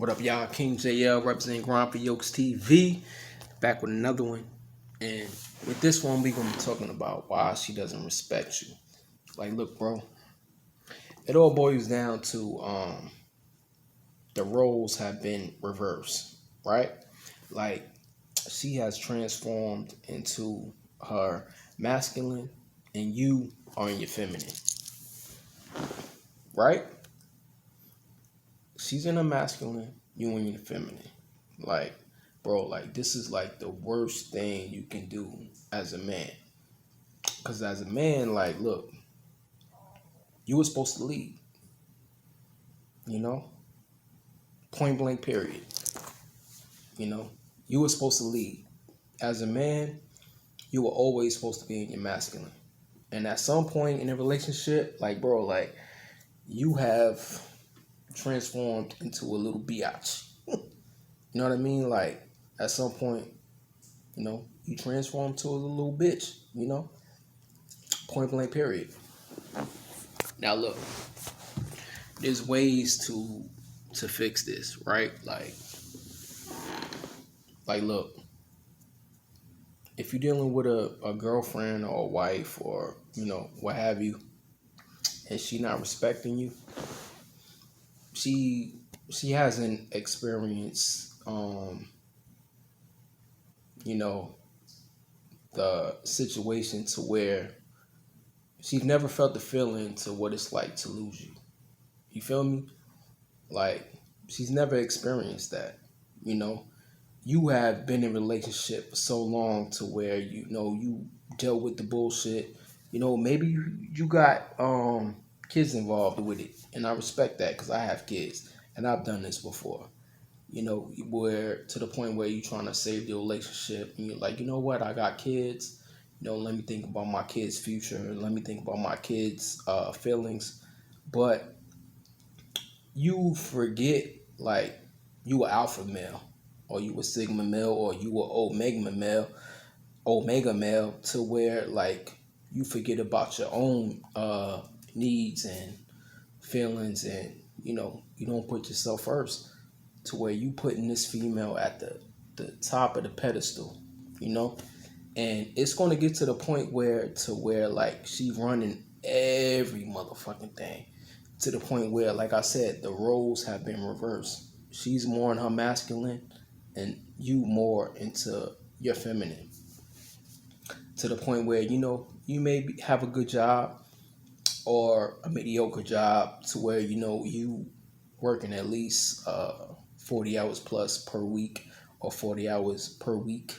What up, y'all? King JL representing Grind for Yokes TV. Back with another one. And with this one, we're going to be talking about why she doesn't respect you. Like, look, bro. It all boils down to the roles have been reversed, right? Like, she has transformed into her masculine and you are in your feminine, right? She's in a masculine, you in your feminine. Like, bro, like this is like the worst thing you can do as a man. Because as a man, like, look, you were supposed to lead, you know? Point blank period. You know? You were supposed to lead. As a man, you were always supposed to be in your masculine. And at some point in a relationship, like, bro, like, you have transformed into a little biatch. You know what I mean? Like, at some point, you know, you transform to a little bitch, you know? Point blank period. Now, look, there's ways to fix this, right? Like, look, if you're dealing with a girlfriend or a wife or, you know, what have you, and she not respecting you, she hasn't experienced you know, the situation to where she's never felt the feeling to what it's like to lose you. You feel me? Like, she's never experienced that. You know, you have been in a relationship for so long to where, you know, you dealt with the bullshit. You know, maybe you got kids involved with it. And I respect that because I have kids and I've done this before. You know, where to the point where you're trying to save the relationship and you're like, you know what, I got kids. You know, let me think about my kids' future. Let me think about my kids' feelings. But you forget, like, you were alpha male, or you were sigma male, or you were omega male, to where, like, you forget about your own needs and feelings, and, you know, you don't put yourself first, to where you putting this female at the top of the pedestal, you know? And it's going to get to the point where like, she running every motherfucking thing, to the point where, like I said, the roles have been reversed. She's more in her masculine and you more into your feminine, to the point where, you know, you may have a good job or a mediocre job, to where, you know, you working at least 40 hours plus per week, or 40 hours per week.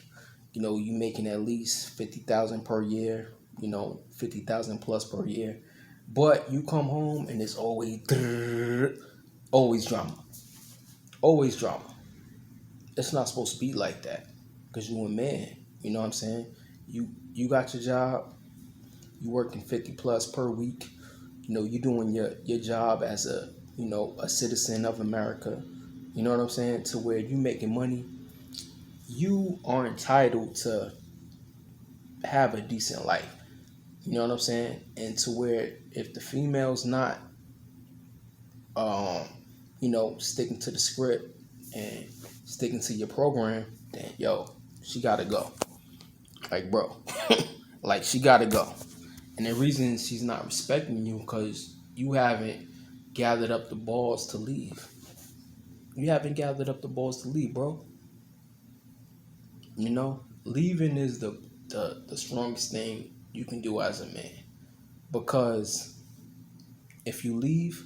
You know, you making at least 50,000 per year, you know, 50,000 plus per year. But you come home and it's always drama. Always drama. It's not supposed to be like that, because you're a man. You know what I'm saying? You got your job. You working 50 plus per week. You know, you doing your job as a, you know, a citizen of America. You know what I'm saying? To where you making money. You are entitled to have a decent life. You know what I'm saying? And to where if the female's not, you know, sticking to the script and sticking to your program, then, yo, she gotta go. Like, bro, like, she gotta go. And the reason she's not respecting you, because you haven't gathered up the balls to leave. You haven't gathered up the balls to leave, bro. You know, leaving is the strongest thing you can do as a man. Because if you leave,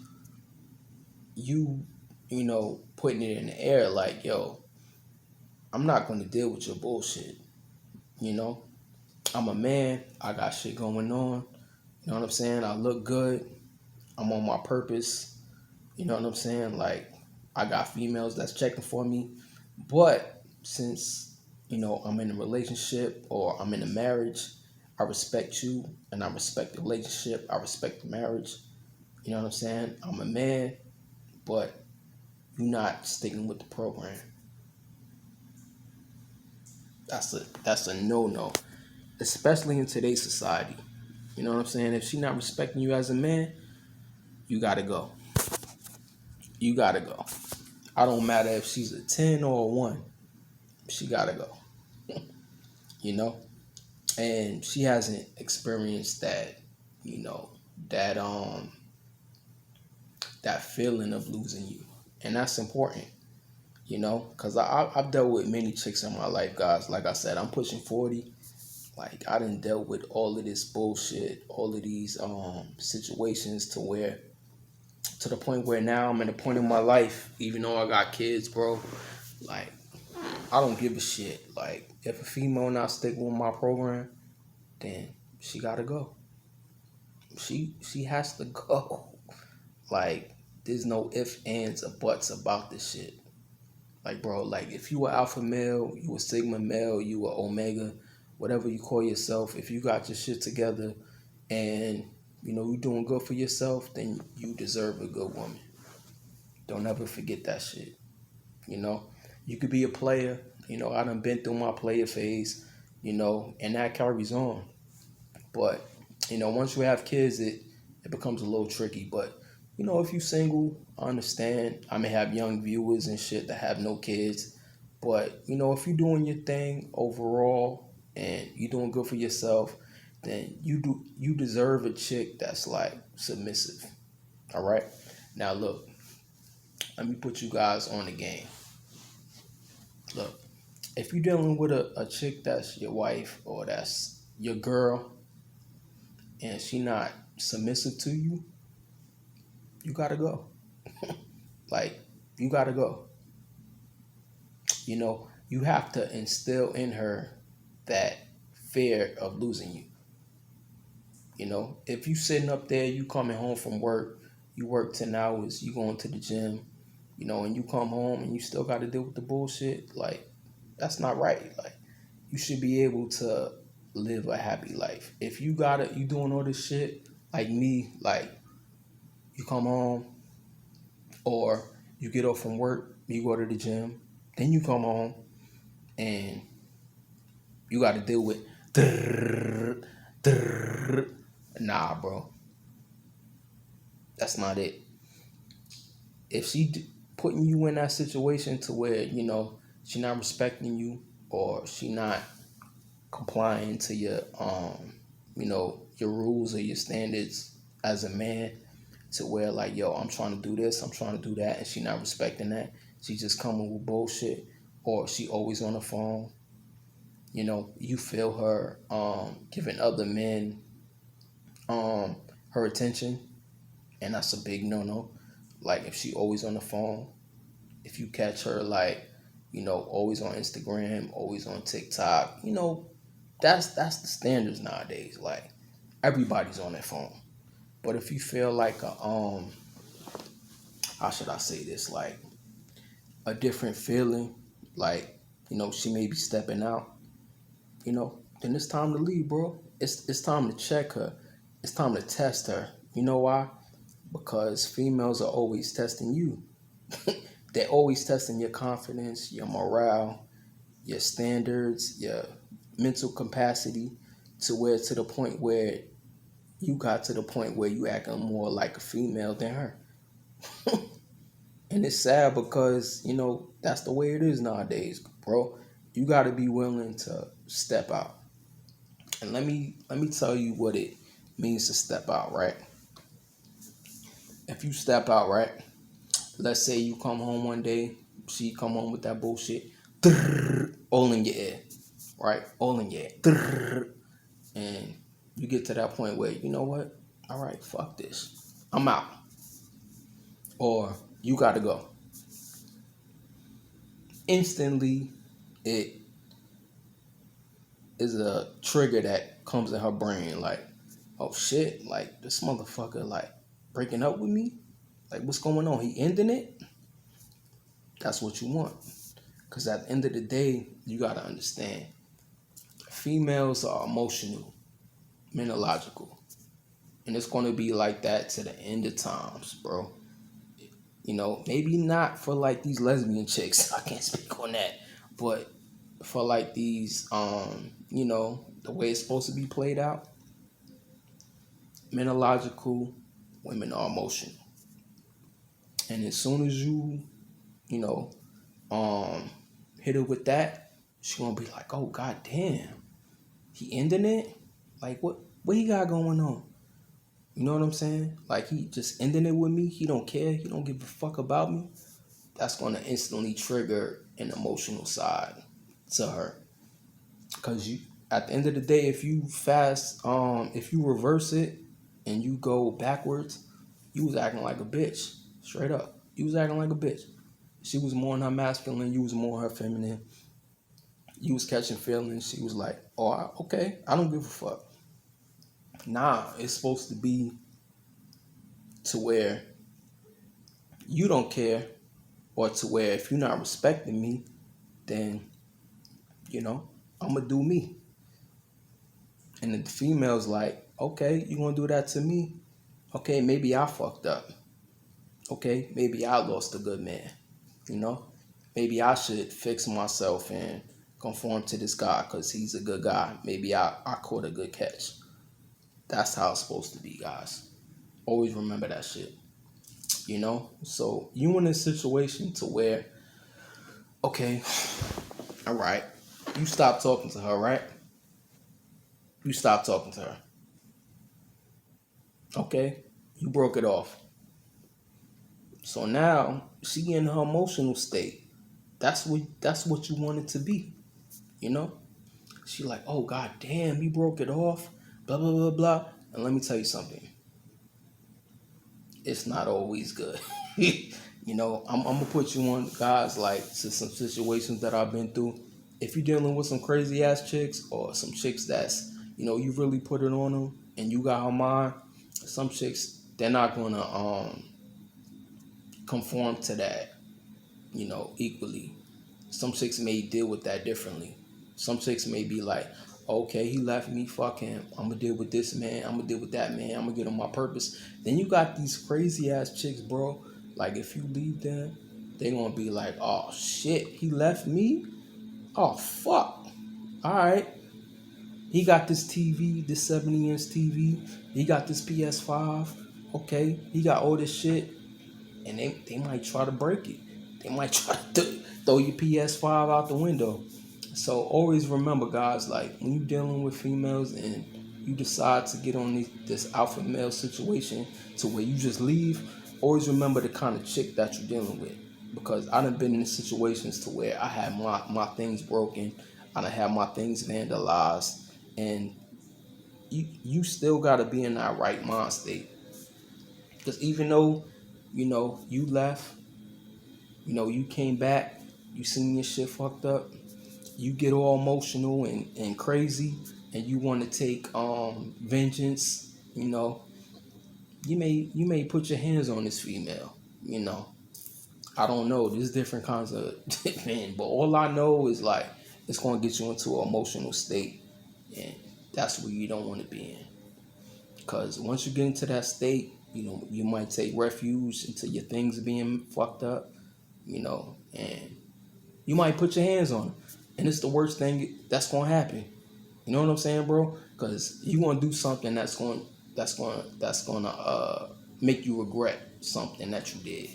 you know, putting it in the air like, yo, I'm not going to deal with your bullshit. You know, I'm a man. I got shit going on. You know what I'm saying? I look good. I'm on my purpose. You know what I'm saying? Like, I got females that's checking for me. But since, you know, I'm in a relationship or I'm in a marriage, I respect you and I respect the relationship. I respect the marriage. You know what I'm saying? I'm a man, but you're not sticking with the program. That's a no-no, especially in today's society. You know what I'm saying? If she's not respecting you as a man, you gotta go. You gotta go. I don't matter if she's a 10 or a 1. She gotta go. You know? And she hasn't experienced that, you know, that that feeling of losing you. And that's important, you know, because I've dealt with many chicks in my life, guys. Like I said, I'm pushing 40. Like, I done dealt with all of this bullshit, all of these situations to the point where now I'm at a point in my life, even though I got kids, bro, like, I don't give a shit. Like, if a female not sticking with my program, then she gotta go. She has to go. Like, there's no ifs, ands, or buts about this shit. Like, bro, like, if you were alpha male, you were sigma male, you were omega, whatever you call yourself, if you got your shit together and, you know, you're doing good for yourself, then you deserve a good woman. Don't ever forget that shit. You know, you could be a player. You know, I done been through my player phase, you know, and that carries on. But, you know, once you have kids, it becomes a little tricky. But, you know, if you single, I understand. I may have young viewers and shit that have no kids. But, you know, if you're doing your thing overall and you're doing good for yourself, then you deserve a chick that's like submissive. All right? Now look, let me put you guys on the game. Look, if you're dealing with a chick that's your wife or that's your girl and she not submissive to you, you gotta go. Like, you gotta go. You know, you have to instill in her that fear of losing you. You know, if you sitting up there, you coming home from work, you work 10 hours, you going to the gym, you know, and you come home and you still got to deal with the bullshit, like, that's not right. Like, you should be able to live a happy life. If you got it, you doing all this shit, like me, like, you come home or you get off from work, you go to the gym, then you come home and you got to deal with, nah, bro, that's not it. If putting you in that situation to where, you know, she not respecting you or she not complying to your you know, your rules or your standards as a man, to where like, yo, I'm trying to do this, I'm trying to do that, and she not respecting that, she just coming with bullshit, or she always on the phone, you know, you feel her giving other men her attention, and that's a big no. Like, if she always on the phone, if you catch her like, you know, always on Instagram, always on TikTok, you know, that's the standards nowadays. Like, everybody's on their phone. But if you feel like a how should I say this, like a different feeling, like, you know, she may be stepping out, you know, then it's time to leave, bro. It's time to check her. It's time to test her. You know why? Because females are always testing you. They're always testing your confidence, your morale, your standards, your mental capacity, to the point where you got to the point where you acting more like a female than her. And it's sad because, you know, that's the way it is nowadays, bro. You got to be willing to step out. And let me tell you what it means to step out, right? If you step out, right? Let's say you come home one day, she come home with that bullshit, all in your ear, right? All in your ear. And you get to that point where, you know what? All right, fuck this. I'm out. Or you got to go. Instantly, it is a trigger that comes in her brain, like, oh shit, like, this motherfucker, like, breaking up with me? Like, what's going on? He ending it? That's what you want. Because at the end of the day, you got to understand, females are emotional, men are logical. And it's going to be like that to the end of times, bro. You know, maybe not for like these lesbian chicks. I can't speak on that. But for like these, you know, the way it's supposed to be played out, men are logical, women are emotional. And as soon as you you know, hit her with that, she gonna be like, oh god damn, he ending it? Like what he got going on? You know what I'm saying? Like he just ending it with me. He don't care. He don't give a fuck about me. That's gonna instantly trigger an emotional side to her. Cause you, at the end of the day, if you reverse it and you go backwards, you was acting like a bitch. Straight up. You was acting like a bitch. She was more in her masculine, you was more in her feminine. You was catching feelings. She was like, oh, okay, I don't give a fuck. Nah, it's supposed to be to where you don't care, or to where if you're not respecting me, then, I'm going to do me. And the female's like, okay, you going to do that to me? Okay, maybe I fucked up. Okay, maybe I lost a good man. You know, maybe I should fix myself and conform to this guy because he's a good guy. Maybe I caught a good catch. That's how it's supposed to be, guys. Always remember that shit. So you in a situation to where, okay, all right, you stop talking to her, right? You stop talking to her. Okay, you broke it off. So now she in her emotional state. That's what you want it to be, you know? She like, oh god damn, you broke it off, blah blah blah blah. And let me tell you something. It's not always good. I'm gonna put you on, guys, like, to some situations that I've been through. If you're dealing with some crazy ass chicks, or some chicks that's, you really put it on them and you got her mind, some chicks, they're not gonna conform to that, equally. Some chicks may deal with that differently. Some chicks may be like, okay, he left me, fuck him. I'm gonna deal with this man. I'm gonna deal with that man. I'm gonna get on my purpose. Then you got these crazy ass chicks, bro. Like, if you leave them, they gonna be like, oh shit, he left me? Oh fuck. Alright. He got this TV, this 70-inch TV. He got this PS5. Okay. He got all this shit. And they might try to break it. They might try to throw your PS5 out the window. So always remember, guys, like, when you're dealing with females and you decide to get on this alpha male situation to where you just leave, always remember the kind of chick that you're dealing with. Because I done been in situations to where I had my things broken, I done had my things vandalized, and you still got to be in that right mind state. Because even though, you left, you came back, you seen your shit fucked up, you get all emotional and crazy, and you want to take vengeance, you may put your hands on this female, I don't know, there's different kinds of men, but all I know is, like, it's going to get you into an emotional state, and that's where you don't want to be in. Because once you get into that state, you might take refuge into your things being fucked up, and you might put your hands on them. And it's the worst thing that's going to happen. You know what I'm saying, bro? Because you want to do something that's going to make you regret something that you did.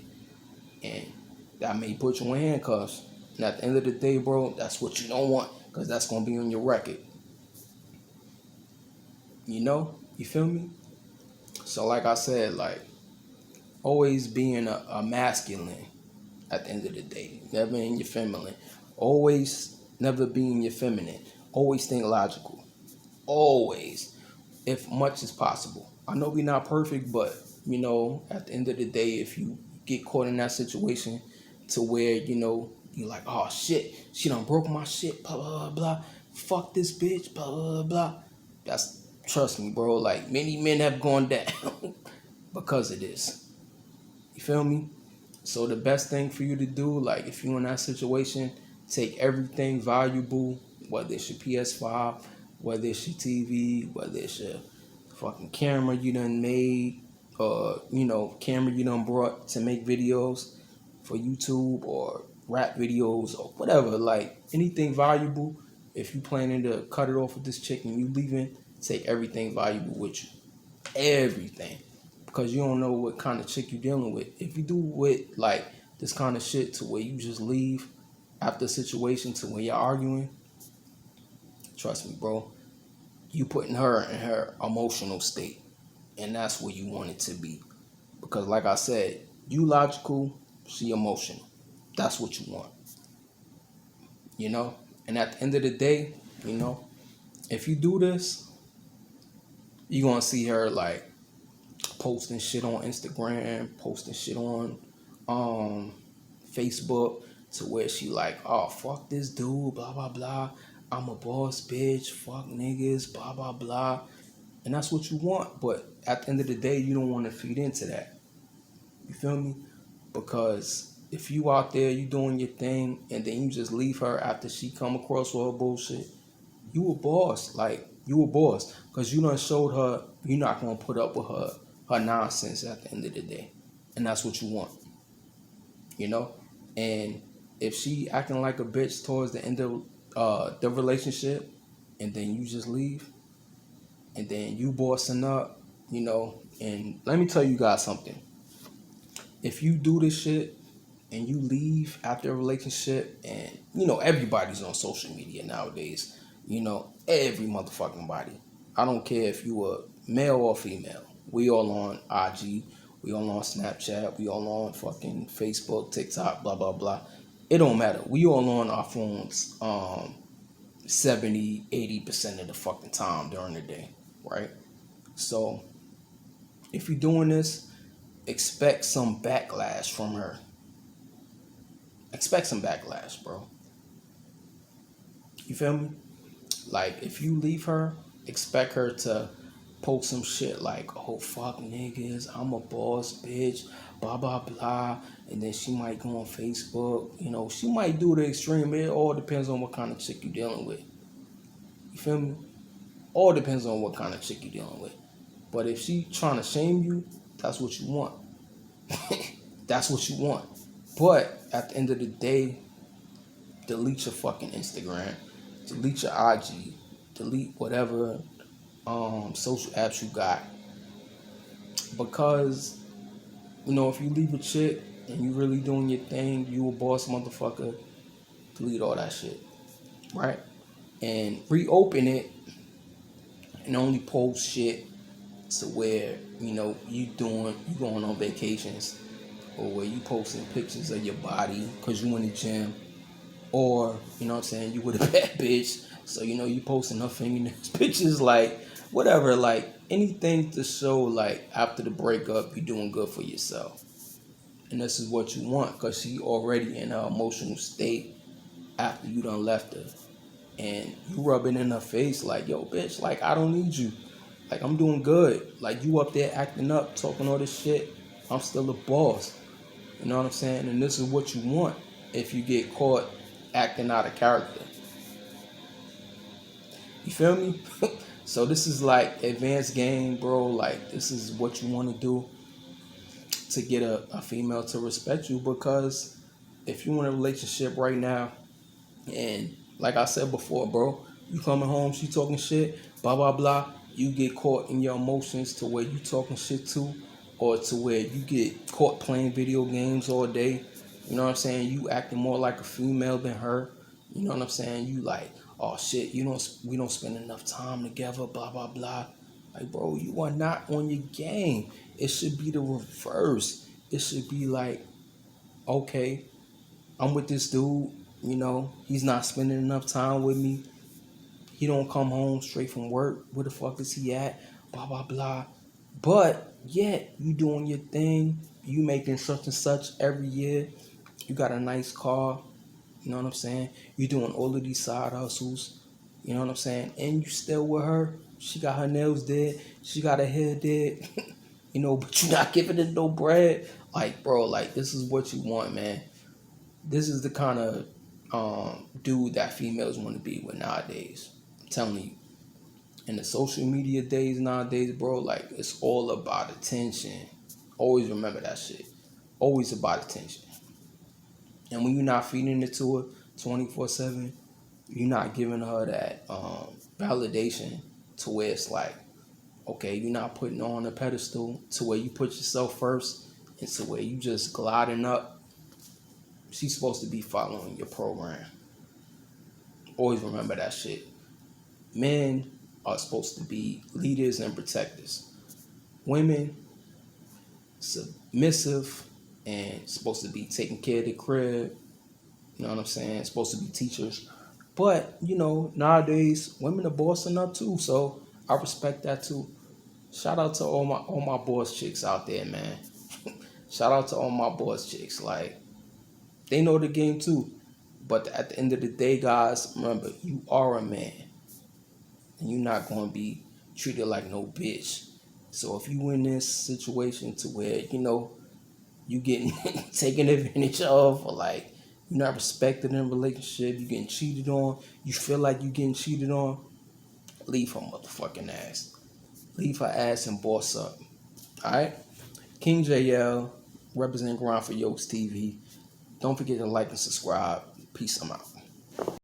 And that may put you in handcuffs. And at the end of the day, bro, that's what you don't want, because that's going to be on your record. You feel me? So like I said, like, always being a masculine at the end of the day. Never in your feminine. Always never being your feminine. Always think logical. Always. If much as possible. I know we're not perfect, but, at the end of the day, if you get caught in that situation to where, you're like, oh shit, she done broke my shit, blah, blah, blah, blah. Fuck this bitch, blah, blah, blah. Trust me, bro, like, many men have gone down because of this. You feel me? So the best thing for you to do, like, if you're in that situation, take everything valuable, whether it's your PS5, whether it's your TV, whether it's your fucking camera you done made, camera you done brought to make videos for YouTube or rap videos or whatever, like, anything valuable. If you planning to cut it off with this chick and you leaving, take everything valuable with you. Everything. Because you don't know what kind of chick you're dealing with. If you do with, like, this kind of shit to where you just leave after a situation to when you're arguing, trust me, bro, you putting her in her emotional state. And that's where you want it to be. Because like I said, you logical, she emotional. That's what you want. You know? And at the end of the day, you know, if you do this, you're gonna see her like posting shit on Instagram, posting shit on Facebook to where she like, oh fuck this dude, blah blah blah. I'm a boss bitch, fuck niggas, blah blah blah. And that's what you want. But at the end of the day, you don't want to feed into that. You feel me? Because if you out there, you doing your thing, and then you just leave her after she come across with her bullshit, you a boss. Like, you a boss. Because you done showed her you're not going to put up with her nonsense at the end of the day. And that's what you want. You know? And if she acting like a bitch towards the end of the relationship, and then you just leave, and then you bossing up, you know, and let me tell you guys something. If you do this shit and you leave after a relationship, and, you know, everybody's on social media nowadays, you know, every motherfucking body. I don't care if you are male or female. We all on IG, we all on Snapchat, we all on fucking Facebook, TikTok, blah, blah, blah. It don't matter. We all on our phones 70, 80% of the fucking time during the day, right? So if you're doing this, expect some backlash from her. Expect some backlash, bro. You feel me? Like, if you leave her, expect her to post some shit like, oh, fuck niggas, I'm a boss, bitch, blah, blah, blah. And then she might go on Facebook. You know, she might do the extreme. It all depends on what kind of chick you're dealing with. You feel me? All depends on what kind of chick you're dealing with. But if she trying to shame you, that's what you want. That's what you want. But at the end of the day, delete your fucking Instagram, delete your IG, delete whatever social apps you got. Because, you know, if you leave a chick and you really doing your thing, you a boss motherfucker, delete all that shit. Right? And reopen it and only post shit to where, you know, you going on vacations, or where you posting pictures of your body because you in the gym, or, you know what I'm saying, you with a bad bitch, so, you know, you posting her fingernails, pictures, like, whatever, like, anything to show, like, after the breakup, you doing good for yourself. And this is what you want, because she already in her emotional state after you done left her. And you rubbing in her face like, yo, bitch, like, I don't need you. Like, I'm doing good. Like, you up there acting up, talking all this shit. I'm still a boss. You know what I'm saying? And this is what you want if you get caught acting out of character. You feel me? So this is like advanced game, bro. Like, this is what you want to do to get a female to respect you. Because if you in a relationship right now, and like I said before, bro, you coming home, she talking shit, blah, blah, blah. You get caught in your emotions to where you talking shit too, or to where you get caught playing video games all day. You know what I'm saying? You acting more like a female than her. You know what I'm saying? You like, oh shit, we don't spend enough time together, blah, blah, blah. Like, bro, you are not on your game. It should be the reverse. It should be like, okay, I'm with this dude, you know, he's not spending enough time with me. He don't come home straight from work. Where the fuck is he at? Blah, blah, blah. But yet, you doing your thing. You making such and such every year. You got a nice car. You know what I'm saying? You doing all of these side hustles. You know what I'm saying? And you still with her. She got her nails did. She got her hair did. You know, but you not giving it no bread. Like, bro, like, this is what you want, man. This is the kind of dude that females want to be with nowadays. I'm telling you. In the social media days nowadays, bro, like, it's all about attention. Always remember that shit. Always about attention. And when you're not feeding it to her 24/7, you're not giving her that validation to where it's like, okay, you're not putting her on a pedestal to where you put yourself first, and to where you just gliding up. she's supposed to be following your program. Always remember that shit. Men are supposed to be leaders and protectors. Women, submissive and supposed to be taking care of the crib. You know what I'm saying? Supposed to be teachers. But, nowadays women are bossing up too. So I respect that too. Shout out to all my boss chicks out there, man. Shout out to all my boss chicks. Like, they know the game too. But at the end of the day, guys, remember, you are a man. And you're not going to be treated like no bitch. So if you in this situation to where, you getting taken advantage of, or like you're not respected in a relationship, you getting cheated on, you feel like you getting cheated on, leave her motherfucking ass. Leave her ass and boss up. Alright? King JL, representing Ground for Yokes TV. Don't forget to like and subscribe. Peace. I'm out.